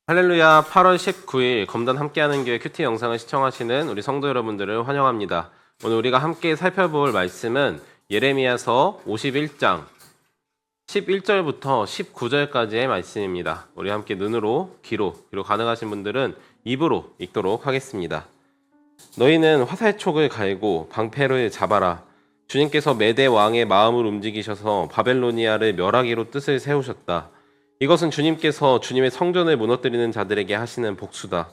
할렐루야. 8월 19일 검단 함께하는 교회 큐티 영상을 시청하시는 우리 성도 여러분들을 환영합니다. 오늘 우리가 함께 살펴볼 말씀은 예레미야서 51장 11절부터 19절까지의 말씀입니다. 우리 함께 눈으로 귀로 가능하신 분들은 입으로 읽도록 하겠습니다. 너희는 화살촉을 갈고 방패를 잡아라. 주님께서 메대 왕의 마음을 움직이셔서 바벨로니아를 멸하기로 뜻을 세우셨다. 이것은 주님께서 주님의 성전을 무너뜨리는 자들에게 하시는 복수다.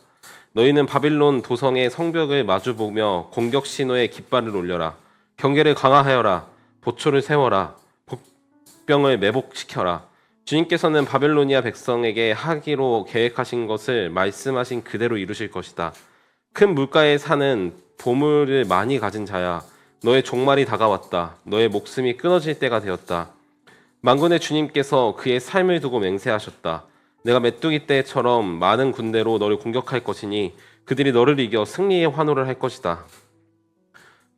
너희는 바빌론 도성의 성벽을 마주보며 공격 신호에 깃발을 올려라. 경계를 강화하여라. 보초를 세워라. 복병을 매복시켜라. 주님께서는 바벨로니아 백성에게 하기로 계획하신 것을 말씀하신 그대로 이루실 것이다. 큰 물가에 사는 보물을 많이 가진 자야. 너의 종말이 다가왔다. 너의 목숨이 끊어질 때가 되었다. 만군의 주님께서 그의 삶을 두고 맹세하셨다. 내가 메뚜기 때처럼 많은 군대로 너를 공격할 것이니 그들이 너를 이겨 승리의 환호를 할 것이다.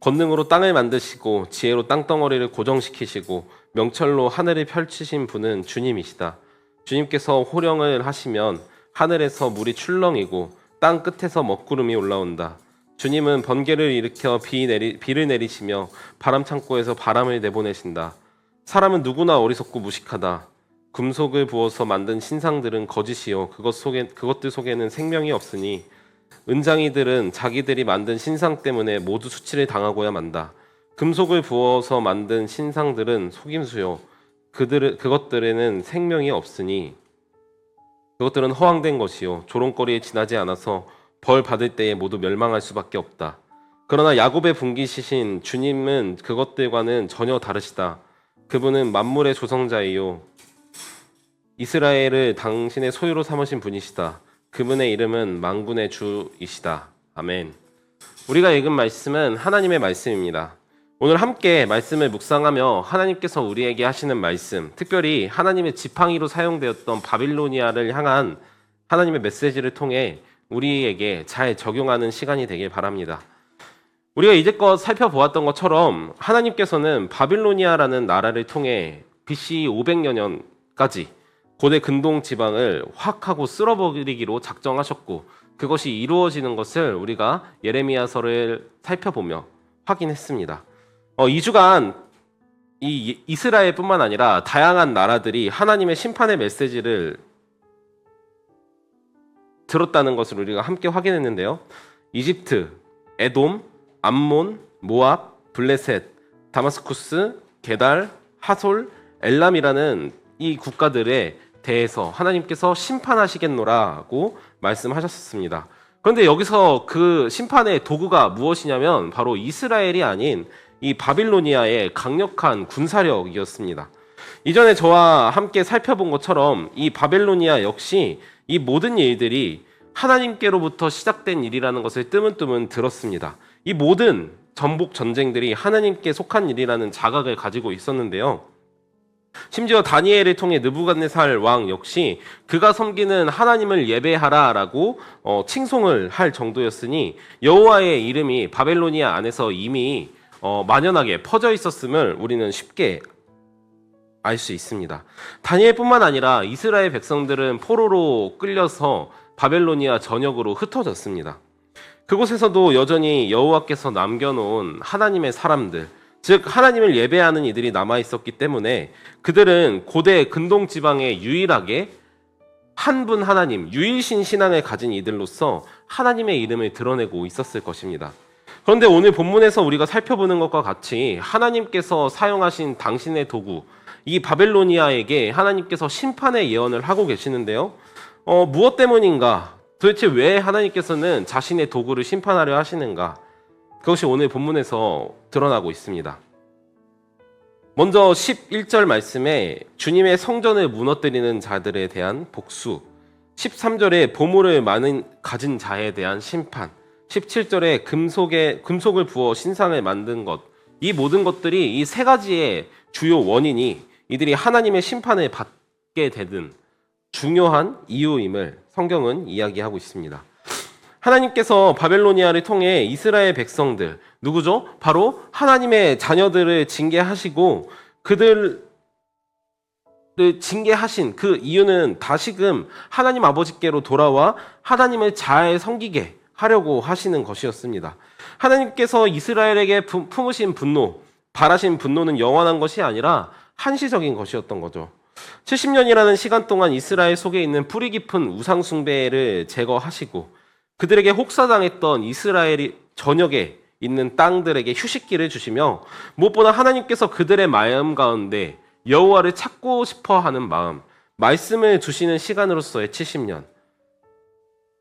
권능으로 땅을 만드시고 지혜로 땅덩어리를 고정시키시고 명철로 하늘을 펼치신 분은 주님이시다. 주님께서 호령을 하시면 하늘에서 물이 출렁이고 땅 끝에서 먹구름이 올라온다. 주님은 번개를 일으켜 비를 내리시며 바람 창고에서 바람을 내보내신다. 사람은 누구나 어리석고 무식하다. 금속을 부어서 만든 신상들은 거짓이요 그것들 속에는 생명이 없으니 은장이들은 자기들이 만든 신상 때문에 모두 수치를 당하고야 만다. 금속을 부어서 만든 신상들은 속임수요 그것들에는 생명이 없으니 그것들은 허황된 것이요 조롱거리에 지나지 않아서 벌 받을 때에 모두 멸망할 수밖에 없다. 그러나 야곱의 분기시신 주님은 그것들과는 전혀 다르시다. 그분은 만물의 조성자이요 이스라엘을 당신의 소유로 삼으신 분이시다. 그분의 이름은 만군의 주이시다. 아멘. 우리가 읽은 말씀은 하나님의 말씀입니다. 오늘 함께 말씀을 묵상하며 하나님께서 우리에게 하시는 말씀, 특별히 하나님의 지팡이로 사용되었던 바빌로니아를 향한 하나님의 메시지를 통해 우리에게 잘 적용하는 시간이 되길 바랍니다. 우리가 이제껏 살펴보았던 것처럼 하나님께서는 바빌로니아라는 나라를 통해 BC 500여 년까지 고대 근동 지방을 확 하고 쓸어버리기로 작정하셨고 그것이 이루어지는 것을 우리가 예레미야서를 살펴보며 확인했습니다. 2주간 이 이스라엘뿐만 아니라 다양한 나라들이 하나님의 심판의 메시지를 들었다는 것을 우리가 함께 확인했는데요. 이집트, 에돔, 암몬, 모압, 블레셋, 다마스쿠스, 게달, 하솔, 엘람이라는 이 국가들에 대해서 하나님께서 심판하시겠노라고 말씀하셨습니다. 그런데 여기서 그 심판의 도구가 무엇이냐면 바로 이스라엘이 아닌 이 바빌로니아의 강력한 군사력이었습니다. 이전에 저와 함께 살펴본 것처럼 이 바빌로니아 역시 이 모든 일들이 하나님께로부터 시작된 일이라는 것을 뜨문뜨문 들었습니다. 이 모든 전복 전쟁들이 하나님께 속한 일이라는 자각을 가지고 있었는데요. 심지어 다니엘을 통해 느부갓네살 왕 역시 그가 섬기는 하나님을 예배하라라고 칭송을 할 정도였으니 여호와의 이름이 바벨로니아 안에서 이미 만연하게 퍼져 있었음을 우리는 쉽게 알 수 있습니다. 다니엘뿐만 아니라 이스라엘 백성들은 포로로 끌려서 바벨로니아 전역으로 흩어졌습니다. 그곳에서도 여전히 여호와께서 남겨놓은 하나님의 사람들, 즉 하나님을 예배하는 이들이 남아있었기 때문에 그들은 고대 근동 지방에 유일하게 한 분 하나님, 유일신 신앙을 가진 이들로서 하나님의 이름을 드러내고 있었을 것입니다. 그런데 오늘 본문에서 우리가 살펴보는 것과 같이 하나님께서 사용하신 당신의 도구, 이 바벨로니아에게 하나님께서 심판의 예언을 하고 계시는데요. 무엇 때문인가? 도대체 왜 하나님께서는 자신의 도구를 심판하려 하시는가? 그것이 오늘 본문에서 드러나고 있습니다. 먼저 11절 말씀에 주님의 성전을 무너뜨리는 자들에 대한 복수, 13절에 보물을 많이 가진 자에 대한 심판, 17절에 금속을 부어 신상을 만든 것, 이 모든 것들이 이 세 가지의 주요 원인이 이들이 하나님의 심판을 받게 되는 중요한 이유임을 성경은 이야기하고 있습니다. 하나님께서 바벨로니아를 통해 이스라엘 백성들, 누구죠? 바로 하나님의 자녀들을 징계하시고 그들 징계하신 그 이유는 다시금 하나님 아버지께로 돌아와 하나님을 잘 섬기게 하려고 하시는 것이었습니다. 하나님께서 이스라엘에게 품으신 분노, 바라신 분노는 영원한 것이 아니라 한시적인 것이었던 거죠. 70년이라는 시간 동안 이스라엘 속에 있는 뿌리 깊은 우상 숭배를 제거하시고 그들에게 혹사당했던 이스라엘이 전역에 있는 땅들에게 휴식기를 주시며 무엇보다 하나님께서 그들의 마음 가운데 여호와를 찾고 싶어 하는 마음, 말씀을 주시는 시간으로서의 70년.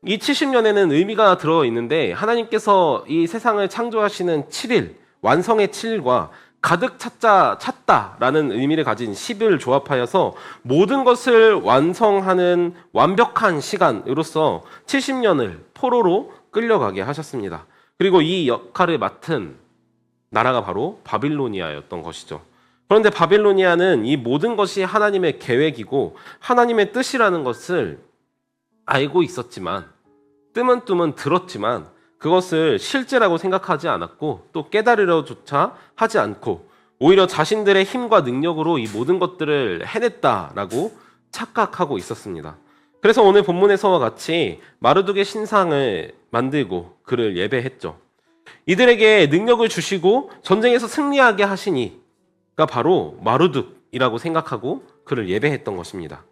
이 70년에는 의미가 들어있는데 하나님께서 이 세상을 창조하시는 7일, 완성의 7일과 가득 찾다라는 의미를 가진 10을 조합하여서 모든 것을 완성하는 완벽한 시간으로서 70년을 포로로 끌려가게 하셨습니다. 그리고 이 역할을 맡은 나라가 바로 바빌로니아였던 것이죠. 그런데 바빌로니아는 이 모든 것이 하나님의 계획이고 하나님의 뜻이라는 것을 알고 있었지만 뜨문뜨문 들었지만 그것을 실제라고 생각하지 않았고 또 깨달으려조차 하지 않고 오히려 자신들의 힘과 능력으로 이 모든 것들을 해냈다라고 착각하고 있었습니다. 그래서 오늘 본문에서와 같이 마르둑의 신상을 만들고 그를 예배했죠. 이들에게 능력을 주시고 전쟁에서 승리하게 하시니가 바로 마르둑이라고 생각하고 그를 예배했던 것입니다.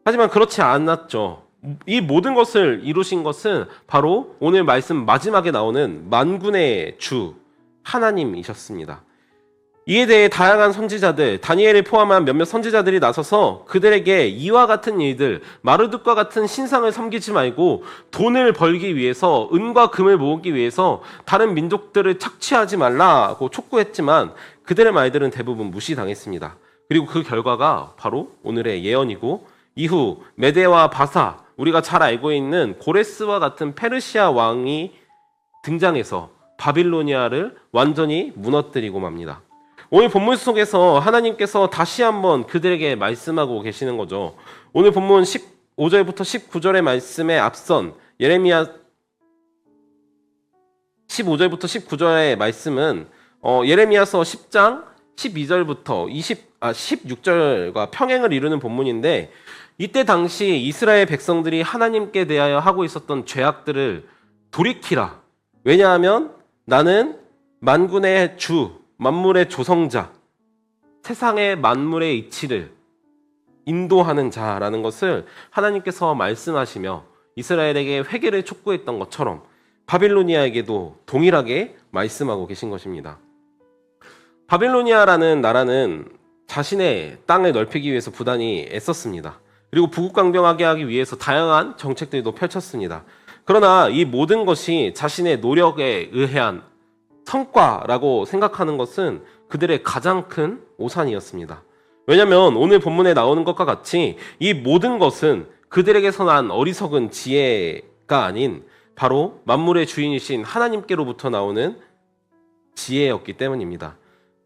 하지만 그렇지 않았죠. 이 모든 것을 이루신 것은 바로 오늘 말씀 마지막에 나오는 만군의 주 하나님이셨습니다. 이에 대해 다양한 선지자들, 다니엘을 포함한 몇몇 선지자들이 나서서 그들에게 이와 같은 일들, 마르둑과 같은 신상을 섬기지 말고 돈을 벌기 위해서 은과 금을 모으기 위해서 다른 민족들을 착취하지 말라고 촉구했지만 그들의 말들은 대부분 무시당했습니다. 그리고 그 결과가 바로 오늘의 예언이고 이후 메데와 바사, 우리가 잘 알고 있는 고레스와 같은 페르시아 왕이 등장해서 바빌로니아를 완전히 무너뜨리고 맙니다. 오늘 본문 속에서 하나님께서 다시 한번 그들에게 말씀하고 계시는 거죠. 오늘 본문 15절부터 19절의 말씀에 앞선 예레미야 15절부터 19절의 말씀은 예레미야서 10장 12절부터 16절과 평행을 이루는 본문인데 이때 당시 이스라엘 백성들이 하나님께 대하여 하고 있었던 죄악들을 돌이키라. 왜냐하면 나는 만군의 주, 만물의 조성자, 세상의 만물의 이치를 인도하는 자라는 것을 하나님께서 말씀하시며 이스라엘에게 회개를 촉구했던 것처럼 바빌로니아에게도 동일하게 말씀하고 계신 것입니다. 바빌로니아라는 나라는 자신의 땅을 넓히기 위해서 부단히 애썼습니다. 그리고 부국강병하게 하기 위해서 다양한 정책들도 펼쳤습니다. 그러나 이 모든 것이 자신의 노력에 의한 성과라고 생각하는 것은 그들의 가장 큰 오산이었습니다. 왜냐하면 오늘 본문에 나오는 것과 같이 이 모든 것은 그들에게서 난 어리석은 지혜가 아닌 바로 만물의 주인이신 하나님께로부터 나오는 지혜였기 때문입니다.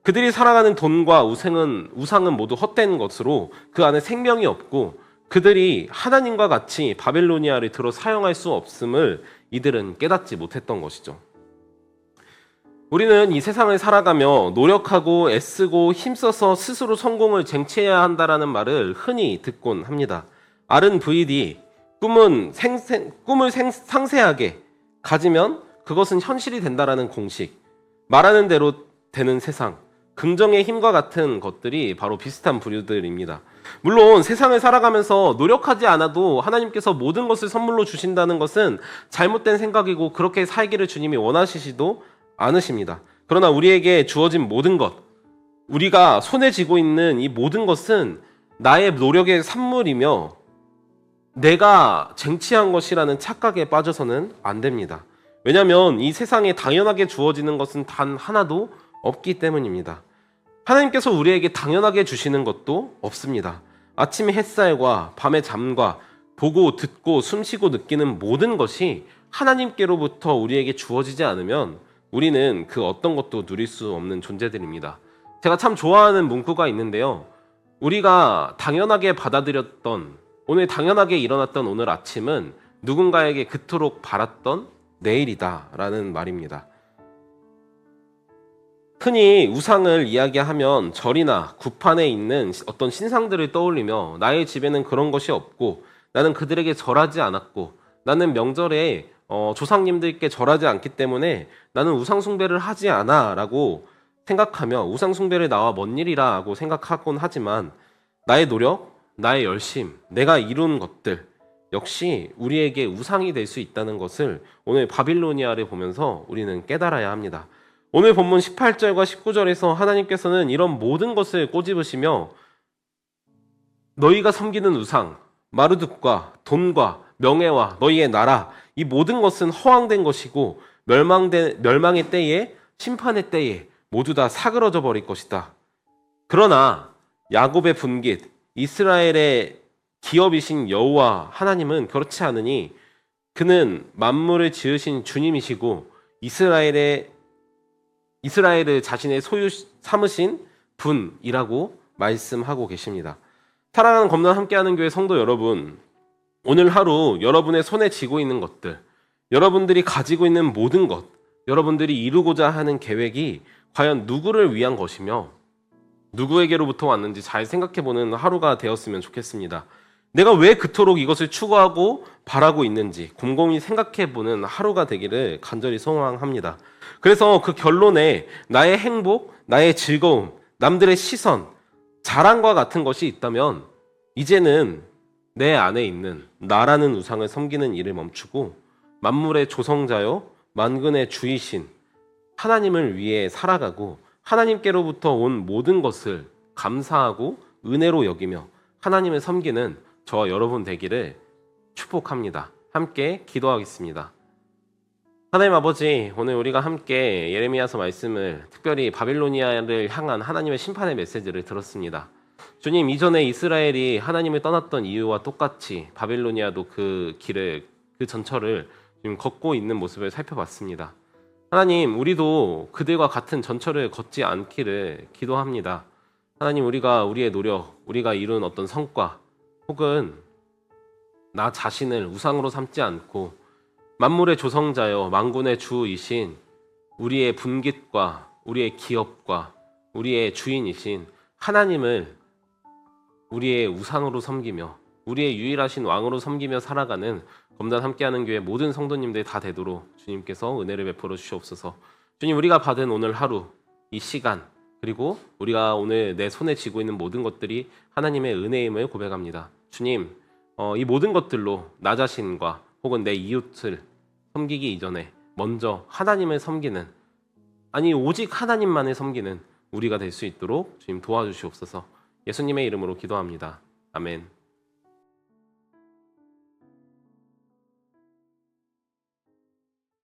그들이 살아가는 돈과 우상은 모두 헛된 것으로 그 안에 생명이 없고 그들이 하나님과 같이 바빌로니아를 들어 사용할 수 없음을 이들은 깨닫지 못했던 것이죠. 우리는 이 세상을 살아가며 노력하고 애쓰고 힘써서 스스로 성공을 쟁취해야 한다라는 말을 흔히 듣곤 합니다. R&VD, 꿈을 상세하게 가지면 그것은 현실이 된다라는 공식, 말하는 대로 되는 세상, 긍정의 힘과 같은 것들이 바로 비슷한 부류들입니다. 물론 세상을 살아가면서 노력하지 않아도 하나님께서 모든 것을 선물로 주신다는 것은 잘못된 생각이고 그렇게 살기를 주님이 원하시지도 않으십니다. 그러나 우리에게 주어진 모든 것, 우리가 손에 쥐고 있는 이 모든 것은 나의 노력의 산물이며 내가 쟁취한 것이라는 착각에 빠져서는 안 됩니다. 왜냐하면 이 세상에 당연하게 주어지는 것은 단 하나도 없기 때문입니다. 하나님께서 우리에게 당연하게 주시는 것도 없습니다. 아침의 햇살과 밤의 잠과 보고 듣고 숨쉬고 느끼는 모든 것이 하나님께로부터 우리에게 주어지지 않으면 우리는 그 어떤 것도 누릴 수 없는 존재들입니다. 제가 참 좋아하는 문구가 있는데요. 우리가 당연하게 받아들였던 오늘 당연하게 일어났던 오늘 아침은 누군가에게 그토록 바랐던 내일이다 라는 말입니다. 흔히 우상을 이야기하면 절이나 구판에 있는 어떤 신상들을 떠올리며 나의 집에는 그런 것이 없고 나는 그들에게 절하지 않았고 나는 명절에 조상님들께 절하지 않기 때문에 나는 우상 숭배를 하지 않아 라고 생각하며 우상 숭배를 나와 먼 일이라 하고 생각하곤 하지만 나의 노력, 나의 열심, 내가 이룬 것들 역시 우리에게 우상이 될 수 있다는 것을 오늘 바빌로니아를 보면서 우리는 깨달아야 합니다. 오늘 본문 18절과 19절에서 하나님께서는 이런 모든 것을 꼬집으시며 너희가 섬기는 우상, 마르둑과 돈과 명예와 너희의 나라 이 모든 것은 허황된 것이고 멸망의 때에 심판의 때에 모두 다 사그러져 버릴 것이다. 그러나 야곱의 분깃, 이스라엘의 기업이신 여호와 하나님은 그렇지 않으니 그는 만물을 지으신 주님이시고 이스라엘을 자신의 소유 삼으신 분이라고 말씀하고 계십니다. 사랑하는 검단 함께하는 교회 성도 여러분, 오늘 하루 여러분의 손에 쥐고 있는 것들, 여러분들이 가지고 있는 모든 것, 여러분들이 이루고자 하는 계획이 과연 누구를 위한 것이며 누구에게로부터 왔는지 잘 생각해보는 하루가 되었으면 좋겠습니다. 내가 왜 그토록 이것을 추구하고 바라고 있는지 곰곰이 생각해보는 하루가 되기를 간절히 소망합니다. 그래서 그 결론에 나의 행복, 나의 즐거움, 남들의 시선, 자랑과 같은 것이 있다면 이제는 내 안에 있는 나라는 우상을 섬기는 일을 멈추고 만물의 조성자요 만근의 주이신 하나님을 위해 살아가고 하나님께로부터 온 모든 것을 감사하고 은혜로 여기며 하나님을 섬기는 저와 여러분 되기를 축복합니다. 함께 기도하겠습니다. 하나님 아버지, 오늘 우리가 함께 예레미야서 말씀을 특별히 바빌로니아를 향한 하나님의 심판의 메시지를 들었습니다. 주님, 이전에 이스라엘이 하나님을 떠났던 이유와 똑같이 바빌로니아도 그 길을, 그 전철을 지금 걷고 있는 모습을 살펴봤습니다. 하나님, 우리도 그들과 같은 전철을 걷지 않기를 기도합니다. 하나님, 우리가 우리의 노력, 우리가 이룬 어떤 성과 혹은 나 자신을 우상으로 삼지 않고 만물의 조성자여 만군의 주이신 우리의 분깃과 우리의 기업과 우리의 주인이신 하나님을 우리의 우상으로 섬기며 우리의 유일하신 왕으로 섬기며 살아가는 검단 함께하는 교회 모든 성도님들 다 되도록 주님께서 은혜를 베풀어 주시옵소서. 주님, 우리가 받은 오늘 하루, 이 시간, 그리고 우리가 오늘 내 손에 쥐고 있는 모든 것들이 하나님의 은혜임을 고백합니다. 주님, 이 모든 것들로 나 자신과 혹은 내 이웃을 섬기기 이전에 먼저 하나님을 섬기는, 아니 오직 하나님만을 섬기는 우리가 될 수 있도록 주님 도와주시옵소서. 예수님의 이름으로 기도합니다. 아멘.